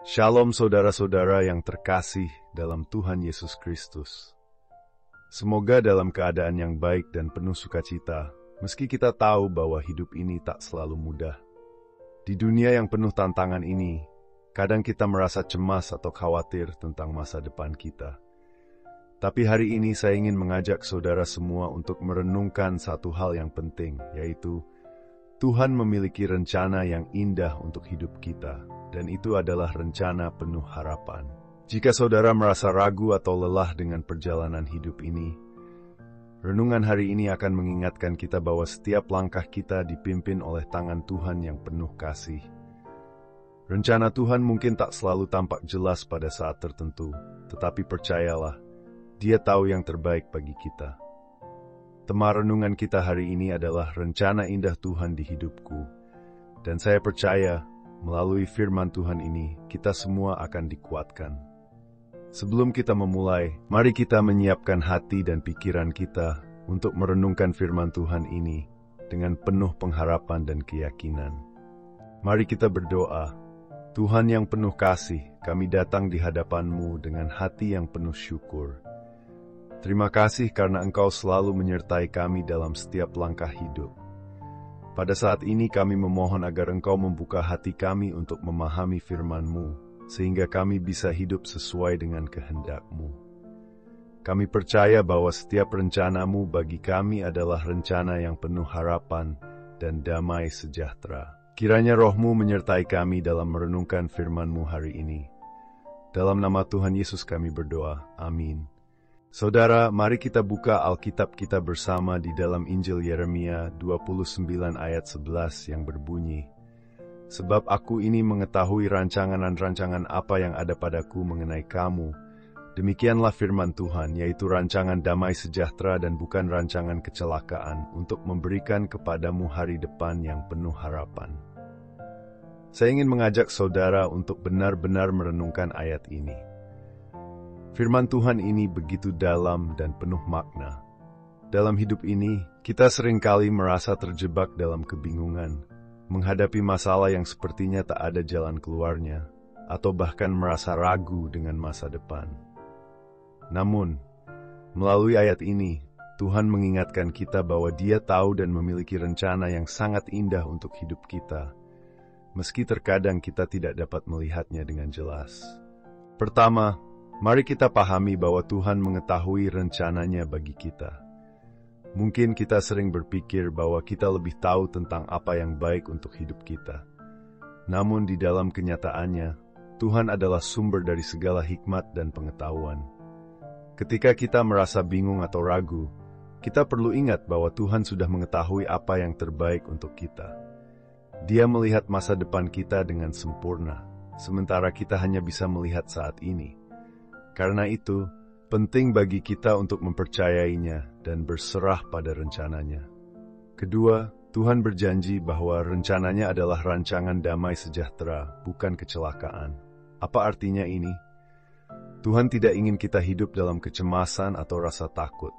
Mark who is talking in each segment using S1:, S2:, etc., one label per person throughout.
S1: Shalom saudara-saudara yang terkasih dalam Tuhan Yesus Kristus. Semoga dalam keadaan yang baik dan penuh sukacita, meski kita tahu bahwa hidup ini tak selalu mudah. Di dunia yang penuh tantangan ini, kadang kita merasa cemas atau khawatir tentang masa depan kita. Tapi hari ini saya ingin mengajak saudara semua untuk merenungkan satu hal yang penting, yaitu Tuhan memiliki rencana yang indah untuk hidup kita, dan itu adalah rencana penuh harapan. Jika saudara merasa ragu atau lelah dengan perjalanan hidup ini, renungan hari ini akan mengingatkan kita bahwa setiap langkah kita dipimpin oleh tangan Tuhan yang penuh kasih. Rencana Tuhan mungkin tak selalu tampak jelas pada saat tertentu, tetapi percayalah, Dia tahu yang terbaik bagi kita. Tema renungan kita hari ini adalah rencana indah Tuhan di hidupku. Dan saya percaya, melalui firman Tuhan ini, kita semua akan dikuatkan. Sebelum kita memulai, mari kita menyiapkan hati dan pikiran kita untuk merenungkan firman Tuhan ini dengan penuh pengharapan dan keyakinan. Mari kita berdoa. Tuhan yang penuh kasih, kami datang di hadapan-Mu dengan hati yang penuh syukur. Terima kasih karena Engkau selalu menyertai kami dalam setiap langkah hidup. Pada saat ini kami memohon agar Engkau membuka hati kami untuk memahami firman-Mu, sehingga kami bisa hidup sesuai dengan kehendak-Mu. Kami percaya bahwa setiap rencana-Mu bagi kami adalah rencana yang penuh harapan dan damai sejahtera. Kiranya Roh-Mu menyertai kami dalam merenungkan firman-Mu hari ini. Dalam nama Tuhan Yesus kami berdoa. Amin. Saudara, mari kita buka Alkitab kita bersama di dalam Injil Yeremia 29 ayat 11 yang berbunyi, "Sebab aku ini mengetahui rancangan-rancangan apa yang ada padaku mengenai kamu. Demikianlah firman Tuhan, yaitu rancangan damai sejahtera dan bukan rancangan kecelakaan, untuk memberikan kepadamu hari depan yang penuh harapan." Saya ingin mengajak saudara untuk benar-benar merenungkan ayat ini. Firman Tuhan ini begitu dalam dan penuh makna. Dalam hidup ini, kita seringkali merasa terjebak dalam kebingungan, menghadapi masalah yang sepertinya tak ada jalan keluarnya, atau bahkan merasa ragu dengan masa depan. Namun, melalui ayat ini, Tuhan mengingatkan kita bahwa Dia tahu dan memiliki rencana yang sangat indah untuk hidup kita, meski terkadang kita tidak dapat melihatnya dengan jelas. Pertama, mari kita pahami bahwa Tuhan mengetahui rencananya bagi kita. Mungkin kita sering berpikir bahwa kita lebih tahu tentang apa yang baik untuk hidup kita. Namun di dalam kenyataannya, Tuhan adalah sumber dari segala hikmat dan pengetahuan. Ketika kita merasa bingung atau ragu, kita perlu ingat bahwa Tuhan sudah mengetahui apa yang terbaik untuk kita. Dia melihat masa depan kita dengan sempurna, sementara kita hanya bisa melihat saat ini. Karena itu, penting bagi kita untuk mempercayainya dan berserah pada rencananya. Kedua, Tuhan berjanji bahwa rencananya adalah rancangan damai sejahtera, bukan kecelakaan. Apa artinya ini? Tuhan tidak ingin kita hidup dalam kecemasan atau rasa takut.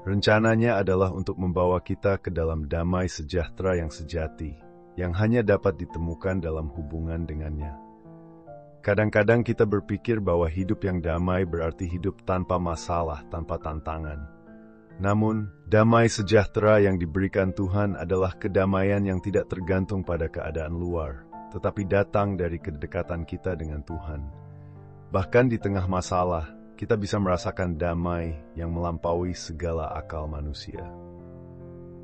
S1: Rencananya adalah untuk membawa kita ke dalam damai sejahtera yang sejati, yang hanya dapat ditemukan dalam hubungan dengannya. Kadang-kadang kita berpikir bahwa hidup yang damai berarti hidup tanpa masalah, tanpa tantangan. Namun, damai sejahtera yang diberikan Tuhan adalah kedamaian yang tidak tergantung pada keadaan luar, tetapi datang dari kedekatan kita dengan Tuhan. Bahkan di tengah masalah, kita bisa merasakan damai yang melampaui segala akal manusia.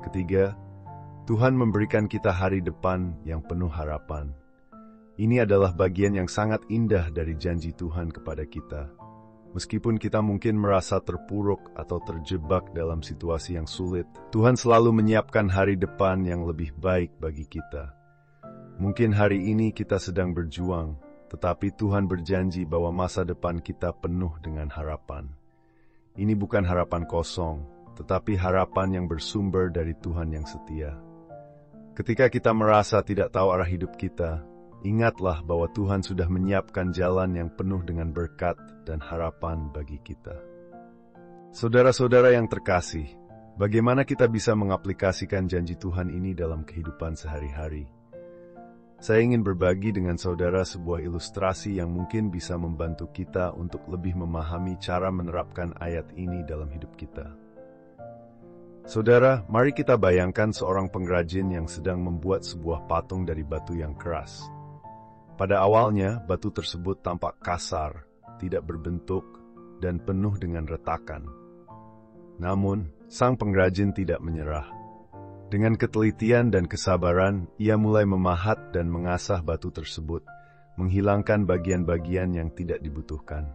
S1: Ketiga, Tuhan memberikan kita hari depan yang penuh harapan. Ini adalah bagian yang sangat indah dari janji Tuhan kepada kita. Meskipun kita mungkin merasa terpuruk atau terjebak dalam situasi yang sulit, Tuhan selalu menyiapkan hari depan yang lebih baik bagi kita. Mungkin hari ini kita sedang berjuang, tetapi Tuhan berjanji bahwa masa depan kita penuh dengan harapan. Ini bukan harapan kosong, tetapi harapan yang bersumber dari Tuhan yang setia. Ketika kita merasa tidak tahu arah hidup kita, ingatlah bahwa Tuhan sudah menyiapkan jalan yang penuh dengan berkat dan harapan bagi kita. Saudara-saudara yang terkasih, bagaimana kita bisa mengaplikasikan janji Tuhan ini dalam kehidupan sehari-hari? saya ingin berbagi dengan saudara sebuah ilustrasi yang mungkin bisa membantu kita untuk lebih memahami cara menerapkan ayat ini dalam hidup kita. Saudara, mari kita bayangkan seorang pengrajin yang sedang membuat sebuah patung dari batu yang keras. Pada awalnya, batu tersebut tampak kasar, tidak berbentuk, dan penuh dengan retakan. Namun, sang pengrajin tidak menyerah. Dengan ketelitian dan kesabaran, ia mulai memahat dan mengasah batu tersebut, menghilangkan bagian-bagian yang tidak dibutuhkan.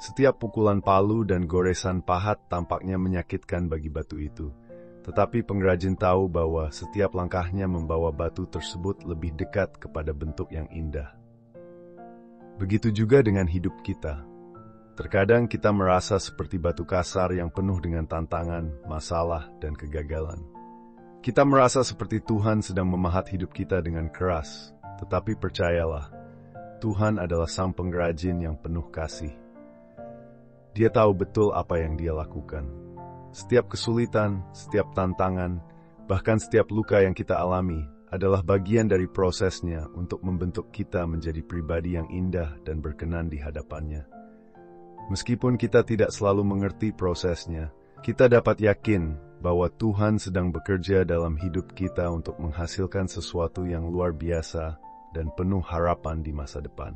S1: Setiap pukulan palu dan goresan pahat tampaknya menyakitkan bagi batu itu, tetapi pengrajin tahu bahwa setiap langkahnya membawa batu tersebut lebih dekat kepada bentuk yang indah. Begitu juga dengan hidup kita. Terkadang kita merasa seperti batu kasar yang penuh dengan tantangan, masalah, dan kegagalan. Kita merasa seperti Tuhan sedang memahat hidup kita dengan keras, tetapi percayalah, Tuhan adalah sang pengrajin yang penuh kasih. Dia tahu betul apa yang dia lakukan. Setiap kesulitan, setiap tantangan, bahkan setiap luka yang kita alami adalah bagian dari prosesnya untuk membentuk kita menjadi pribadi yang indah dan berkenan di hadapannya. Meskipun kita tidak selalu mengerti prosesnya, kita dapat yakin bahwa Tuhan sedang bekerja dalam hidup kita untuk menghasilkan sesuatu yang luar biasa dan penuh harapan di masa depan.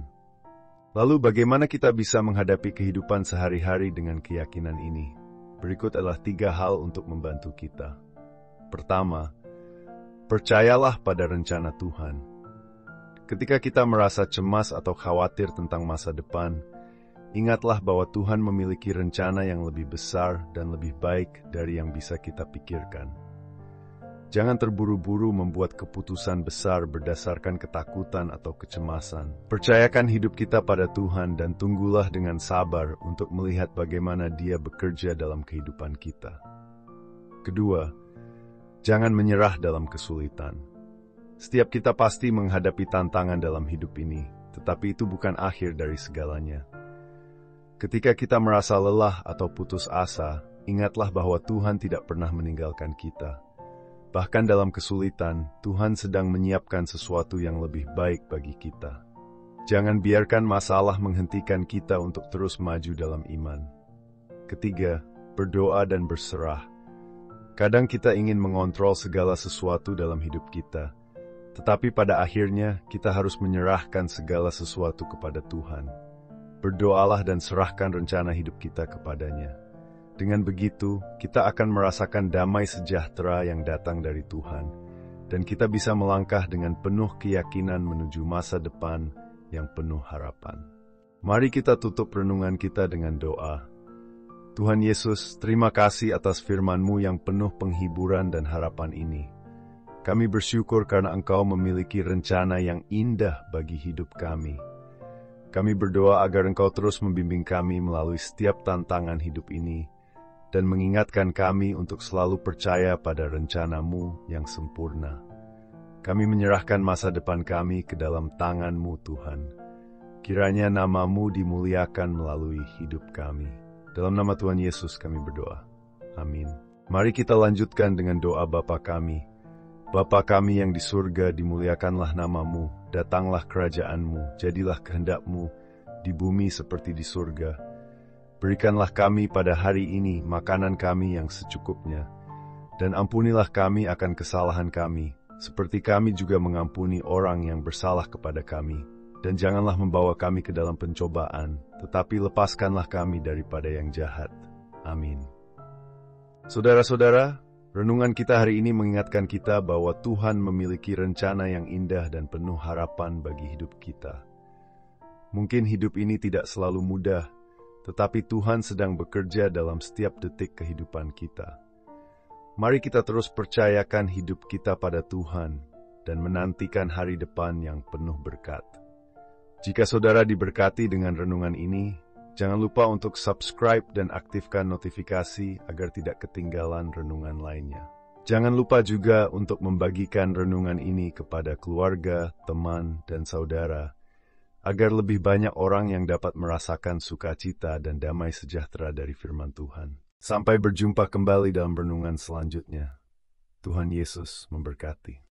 S1: Lalu bagaimana kita bisa menghadapi kehidupan sehari-hari dengan keyakinan ini? Berikut adalah 3 hal untuk membantu kita. Pertama, percayalah pada rencana Tuhan. Ketika kita merasa cemas atau khawatir tentang masa depan, ingatlah bahwa Tuhan memiliki rencana yang lebih besar dan lebih baik dari yang bisa kita pikirkan. Jangan terburu-buru membuat keputusan besar berdasarkan ketakutan atau kecemasan. Percayakan hidup kita pada Tuhan dan tunggulah dengan sabar untuk melihat bagaimana Dia bekerja dalam kehidupan kita. Kedua, jangan menyerah dalam kesulitan. Setiap kita pasti menghadapi tantangan dalam hidup ini, tetapi itu bukan akhir dari segalanya. Ketika kita merasa lelah atau putus asa, ingatlah bahwa Tuhan tidak pernah meninggalkan kita. Bahkan dalam kesulitan, Tuhan sedang menyiapkan sesuatu yang lebih baik bagi kita. Jangan biarkan masalah menghentikan kita untuk terus maju dalam iman. Ketiga, berdoa dan berserah. Kadang kita ingin mengontrol segala sesuatu dalam hidup kita, tetapi pada akhirnya kita harus menyerahkan segala sesuatu kepada Tuhan. Berdoalah dan serahkan rencana hidup kita kepadanya. Dengan begitu, kita akan merasakan damai sejahtera yang datang dari Tuhan, dan kita bisa melangkah dengan penuh keyakinan menuju masa depan yang penuh harapan. Mari kita tutup renungan kita dengan doa. Tuhan Yesus, terima kasih atas firman-Mu yang penuh penghiburan dan harapan ini. Kami bersyukur karena Engkau memiliki rencana yang indah bagi hidup kami. Kami berdoa agar Engkau terus membimbing kami melalui setiap tantangan hidup ini, dan mengingatkan kami untuk selalu percaya pada rencana-Mu yang sempurna. Kami menyerahkan masa depan kami ke dalam tangan-Mu, Tuhan. Kiranya nama-Mu dimuliakan melalui hidup kami. Dalam nama Tuhan Yesus kami berdoa. Amin. Mari kita lanjutkan dengan doa Bapa kami. Bapa kami yang di surga, dimuliakanlah nama-Mu, datanglah kerajaan-Mu, jadilah kehendak-Mu di bumi seperti di surga. Berikanlah kami pada hari ini makanan kami yang secukupnya, dan ampunilah kami akan kesalahan kami, seperti kami juga mengampuni orang yang bersalah kepada kami. Dan janganlah membawa kami ke dalam pencobaan, tetapi lepaskanlah kami daripada yang jahat. Amin. Saudara-saudara, renungan kita hari ini mengingatkan kita bahwa Tuhan memiliki rencana yang indah dan penuh harapan bagi hidup kita. Mungkin hidup ini tidak selalu mudah, tetapi Tuhan sedang bekerja dalam setiap detik kehidupan kita. Mari kita terus percayakan hidup kita pada Tuhan dan menantikan hari depan yang penuh berkat. Jika saudara diberkati dengan renungan ini, jangan lupa untuk subscribe dan aktifkan notifikasi agar tidak ketinggalan renungan lainnya. Jangan lupa juga untuk membagikan renungan ini kepada keluarga, teman, dan saudara, agar lebih banyak orang yang dapat merasakan sukacita dan damai sejahtera dari firman Tuhan. Sampai berjumpa kembali dalam renungan selanjutnya. Tuhan Yesus memberkati.